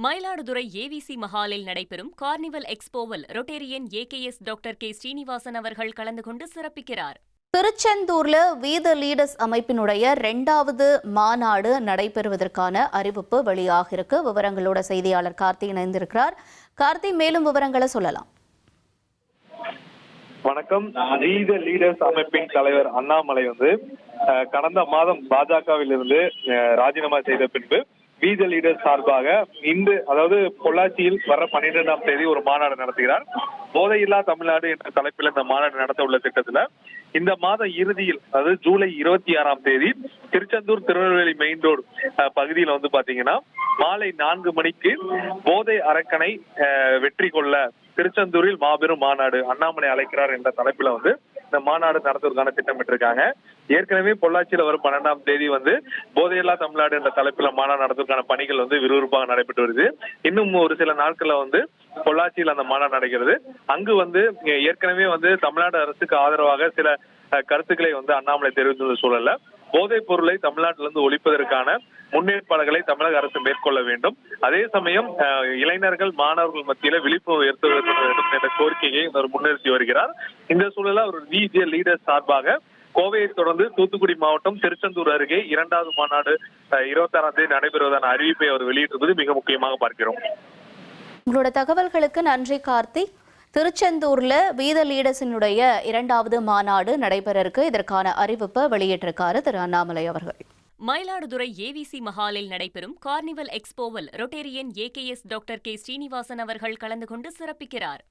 Mayiladuthurai AVC மஹாலில் நடைபெறும் carnival எக்ஸ்போவில் Rotarian AKS doctor K Srinivasan அவர்கள் கலந்து கொண்டு சிறப்பிக்கிறார். திருச்செந்தூர்ல வீத லீடர்ஸ் அமைப்பினுடைய 2வது மாநாடு நடைபெறுவதற்கான அறிவிப்பு வெளியாக இருக்கு. விவரங்களோட செய்தியாளர் கார்த்தி இணைந்திருக்கிறார். கார்த்தி, மேலும் விவரங்களை சொல்லலாம். வணக்கம். வீத லீடர்ஸ் அமைப்பின் தலைவர் அண்ணாமலை கடந்த மாதம் பாஜகவில் இருந்து ராஜினாமா செய்த பின்பு வீத லீடர் சார்பாக அதாவது பொள்ளாச்சியில் வர 12ஆம் தேதி ஒரு மாநாடு நடத்துகிறார். போதையில்லா தமிழ்நாடு என்ற தலைப்பில் இந்த மாநாடு நடத்த உள்ள திட்டத்துல இந்த மாத இறுதியில், அதாவது ஜூலை 26ஆம் தேதி திருச்செந்தூர் திருநெல்வேலி மெயின் ரோடு பகுதியில் பாத்தீங்கன்னா மாலை 4 மணிக்கு போதை அரக்கனை வெற்றி கொள்ள திருச்செந்தூரில் மாபெரும் மாநாடு அண்ணாமலை அழைக்கிறார் என்ற தலைப்புல இந்த மாநாடு நடத்துவதற்கான திட்டமிட்டிருக்காங்க. ஏற்கனவே பொள்ளாச்சியில வரும் 12ஆம் தேதி போதையில்லா தமிழ்நாடு என்ற தலைப்புல மாநாடு நடத்துவதற்கான பணிகள் விறுவிறுப்பாக நடைபெற்று வருது. இன்னும் ஒரு சில நாட்கள்ல பொள்ளாச்சியில் அந்த மாநாடு நடக்கிறது. அங்கு ஏற்கனவே தமிழ்நாடு அரசுக்கு ஆதரவாக சில கருத்துக்களை அண்ணாமலை தெரிவித்துள்ள சூழல்ல போதைப் பொருளை தமிழ்நாட்டிலிருந்து ஒழிப்பதற்கான முன்னேற்பாடுகளை தமிழக அரசு மேற்கொள்ள வேண்டும். அதே சமயம் இளைஞர்கள் மாணவர்கள் மத்தியில விழிப்புணர்வு ஏற்படுத்த வேண்டும் என்ற கோரிக்கையை முன்னிறுத்தி வருகிறார். இந்த சூழல ஒரு வீத லீடர் சார்பாக கோவையை தொடர்ந்து தூத்துக்குடி மாவட்டம் திருச்செந்தூர் அருகே 2வது மாநாடு 26ஆம் தேதி நடைபெறுவதான அறிவிப்பை அவர் வெளியிட்டிருப்பது மிக முக்கியமாக பார்க்கிறோம். உங்களோட தகவல்களுக்கு நன்றி கார்த்தி. திருச்செந்தூர்ல வீத லீடர்ஸினுடைய 2வது மாநாடு நடைபெற இருக்கு. இதற்கான அறிவிப்பை வெளியிட்டிருக்காரு திரு அண்ணாமலை அவர்கள். மயிலாடுதுறை ஏவிசி மஹாலில் நடைபெறும் கார்னிவல் எக்ஸ்போவில் Rotarian AKS doctor K Srinivasan அவர்கள் கலந்து கொண்டு சிறப்பிக்கிறார்.